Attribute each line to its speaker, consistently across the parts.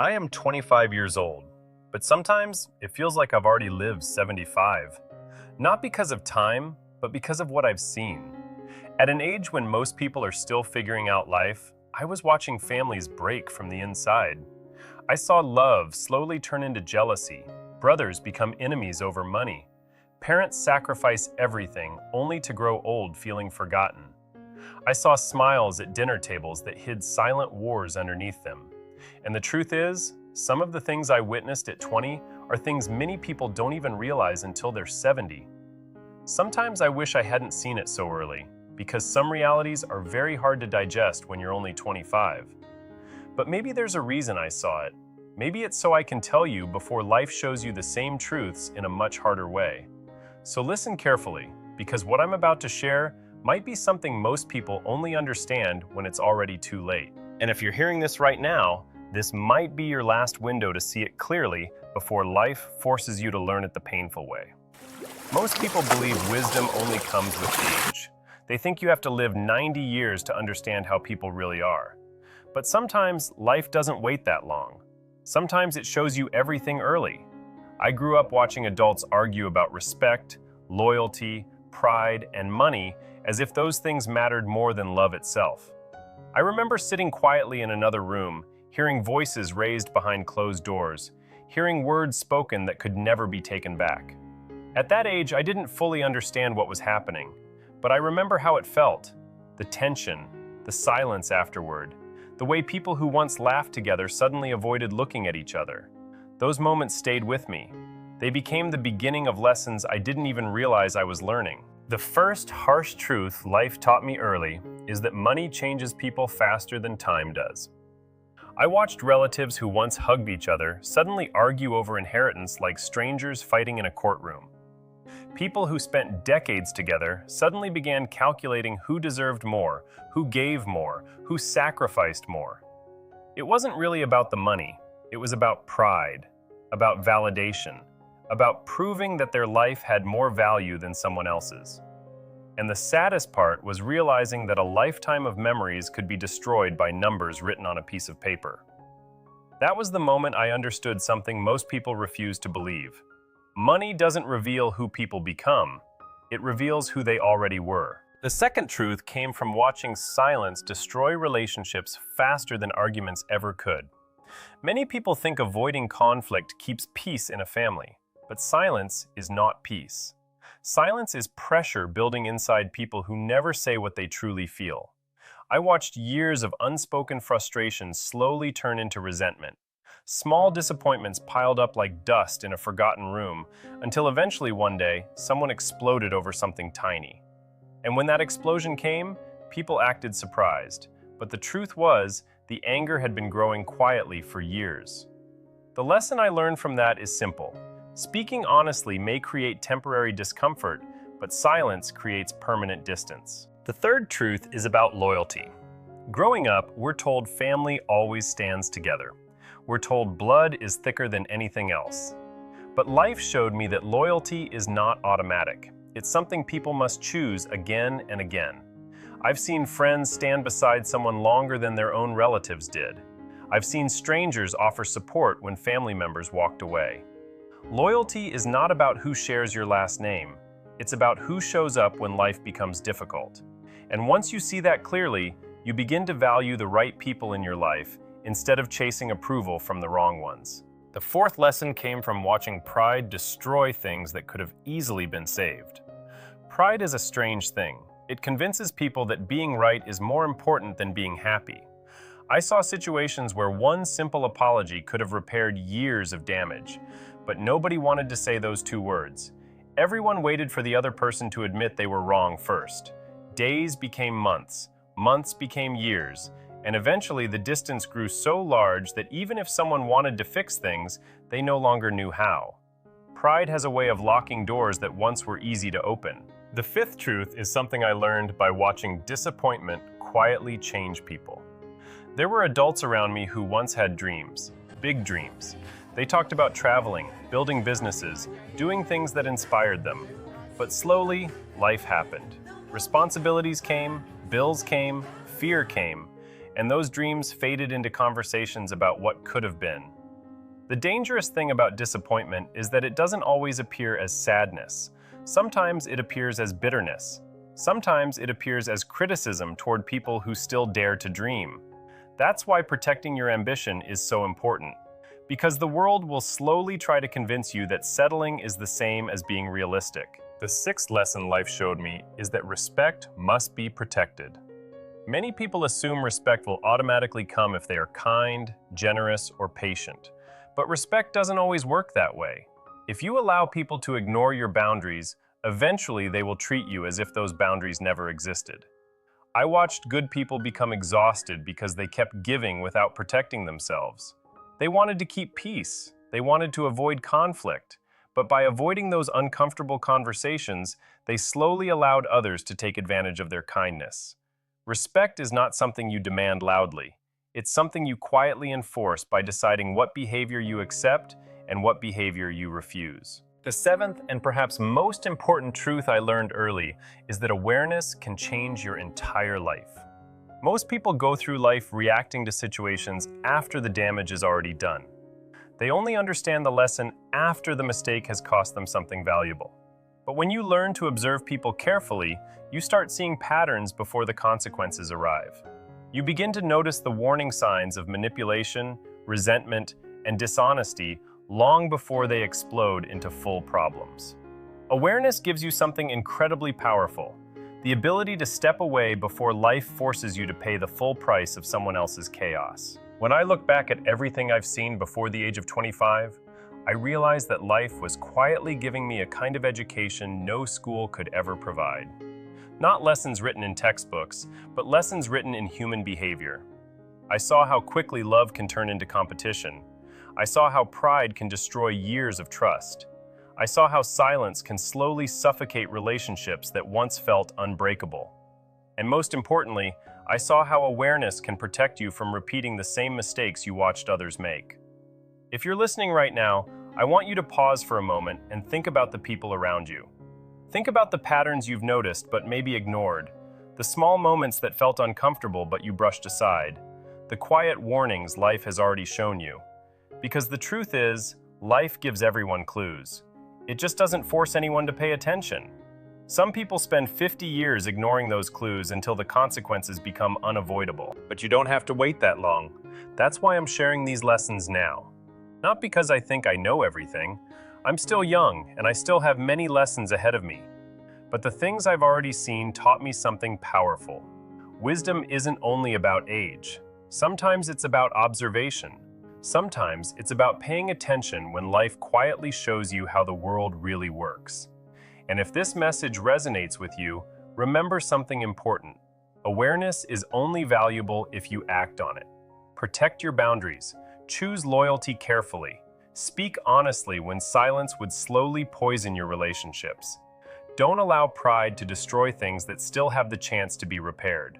Speaker 1: I am 25 years old, but sometimes it feels like I've already lived 75. Not because of time, but because of what I've seen. At an age when most people are still figuring out life, I was watching families break from the inside. I saw love slowly turn into jealousy, brothers become enemies over money, parents sacrifice everything only to grow old feeling forgotten. I saw smiles at dinner tables that hid silent wars underneath them. And the truth is, some of the things I witnessed at 20 are things many people don't even realize until they're 70. Sometimes I wish I hadn't seen it so early, because some realities are very hard to digest when you're only 25. But maybe there's a reason I saw it. Maybe it's so I can tell you before life shows you the same truths in a much harder way. So listen carefully, because what I'm about to share might be something most people only understand when it's already too late. And if you're hearing this right now, this might be your last window to see it clearly before life forces you to learn it the painful way. Most people believe wisdom only comes with age. They think you have to live 90 years to understand how people really are. But sometimes life doesn't wait that long. Sometimes it shows you everything early. I grew up watching adults argue about respect, loyalty, pride, and money as if those things mattered more than love itself. I remember sitting quietly in another room, hearing voices raised behind closed doors, hearing words spoken that could never be taken back. At that age, I didn't fully understand what was happening, but I remember how it felt, the tension, the silence afterward, the way people who once laughed together suddenly avoided looking at each other. Those moments stayed with me. They became the beginning of lessons I didn't even realize I was learning. The first harsh truth life taught me early is that money changes people faster than time does. I watched relatives who once hugged each other suddenly argue over inheritance like strangers fighting in a courtroom. People who spent decades together suddenly began calculating who deserved more, who gave more, who sacrificed more. It wasn't really about the money. It was about pride, about validation, about proving that their life had more value than someone else's. And the saddest part was realizing that a lifetime of memories could be destroyed by numbers written on a piece of paper. That was the moment I understood something most people refuse to believe. Money doesn't reveal who people become. It reveals who they already were. The second truth came from watching silence destroy relationships faster than arguments ever could. Many people think avoiding conflict keeps peace in a family, but silence is not peace. Silence is pressure building inside people who never say what they truly feel. I watched years of unspoken frustration slowly turn into resentment. Small disappointments piled up like dust in a forgotten room, until eventually one day, someone exploded over something tiny. And when that explosion came, people acted surprised. But the truth was, the anger had been growing quietly for years. The lesson I learned from that is simple. Speaking honestly may create temporary discomfort, but silence creates permanent distance. The third truth is about loyalty. Growing up, we're told family always stands together. We're told blood is thicker than anything else. But life showed me that loyalty is not automatic. It's something people must choose again and again. I've seen friends stand beside someone longer than their own relatives did. I've seen strangers offer support when family members walked away. Loyalty is not about who shares your last name. It's about who shows up when life becomes difficult. And once you see that clearly, you begin to value the right people in your life instead of chasing approval from the wrong ones. The fourth lesson came from watching pride destroy things that could have easily been saved. Pride is a strange thing. It convinces people that being right is more important than being happy. I saw situations where one simple apology could have repaired years of damage, but nobody wanted to say those two words. Everyone waited for the other person to admit they were wrong first. Days became months, months became years, and eventually the distance grew so large that even if someone wanted to fix things, they no longer knew how. Pride has a way of locking doors that once were easy to open. The fifth truth is something I learned by watching disappointment quietly change people. There were adults around me who once had dreams, big dreams. They talked about traveling, building businesses, doing things that inspired them. But slowly, life happened. Responsibilities came, bills came, fear came, and those dreams faded into conversations about what could have been. The dangerous thing about disappointment is that it doesn't always appear as sadness. Sometimes it appears as bitterness. Sometimes it appears as criticism toward people who still dare to dream. That's why protecting your ambition is so important, because the world will slowly try to convince you that settling is the same as being realistic. The sixth lesson life showed me is that respect must be protected. Many people assume respect will automatically come if they are kind, generous, or patient. But respect doesn't always work that way. If you allow people to ignore your boundaries, eventually they will treat you as if those boundaries never existed. I watched good people become exhausted because they kept giving without protecting themselves. They wanted to keep peace. They wanted to avoid conflict. But by avoiding those uncomfortable conversations, they slowly allowed others to take advantage of their kindness. Respect is not something you demand loudly. It's something you quietly enforce by deciding what behavior you accept and what behavior you refuse. The seventh and perhaps most important truth I learned early is that awareness can change your entire life. Most people go through life reacting to situations after the damage is already done. They only understand the lesson after the mistake has cost them something valuable. But when you learn to observe people carefully, you start seeing patterns before the consequences arrive. You begin to notice the warning signs of manipulation, resentment, and dishonesty long before they explode into full problems. Awareness gives you something incredibly powerful, the ability to step away before life forces you to pay the full price of someone else's chaos. When I look back at everything I've seen before the age of 25, I realize that life was quietly giving me a kind of education no school could ever provide. Not lessons written in textbooks, but lessons written in human behavior. I saw how quickly love can turn into competition. I saw how pride can destroy years of trust. I saw how silence can slowly suffocate relationships that once felt unbreakable. And most importantly, I saw how awareness can protect you from repeating the same mistakes you watched others make. If you're listening right now, I want you to pause for a moment and think about the people around you. Think about the patterns you've noticed but maybe ignored, the small moments that felt uncomfortable but you brushed aside, the quiet warnings life has already shown you. Because the truth is, life gives everyone clues. It just doesn't force anyone to pay attention. Some people spend 50 years ignoring those clues until the consequences become unavoidable. But you don't have to wait that long. That's why I'm sharing these lessons now. Not because I think I know everything. I'm still young, and I still have many lessons ahead of me. But the things I've already seen taught me something powerful. Wisdom isn't only about age. Sometimes it's about observation. Sometimes it's about paying attention when life quietly shows you how the world really works. And if this message resonates with you, remember something important. Awareness is only valuable if you act on it. Protect your boundaries. Choose loyalty carefully. Speak honestly when silence would slowly poison your relationships. Don't allow pride to destroy things that still have the chance to be repaired.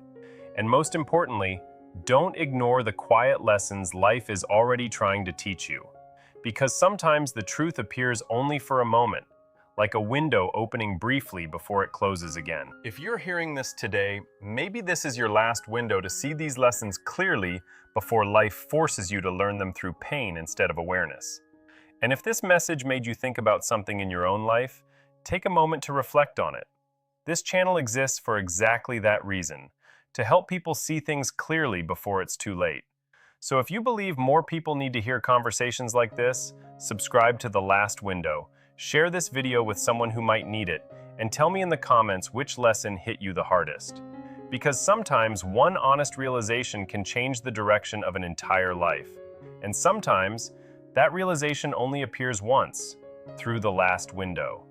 Speaker 1: And most importantly, don't ignore the quiet lessons life is already trying to teach you. Because sometimes the truth appears only for a moment, like a window opening briefly before it closes again. If you're hearing this today, maybe this is your last window to see these lessons clearly before life forces you to learn them through pain instead of awareness. And if this message made you think about something in your own life, take a moment to reflect on it. This channel exists for exactly that reason, to help people see things clearly before it's too late. So if you believe more people need to hear conversations like this, subscribe to The Last Window, share this video with someone who might need it, and tell me in the comments which lesson hit you the hardest. Because sometimes one honest realization can change the direction of an entire life. And sometimes that realization only appears once, through the last window.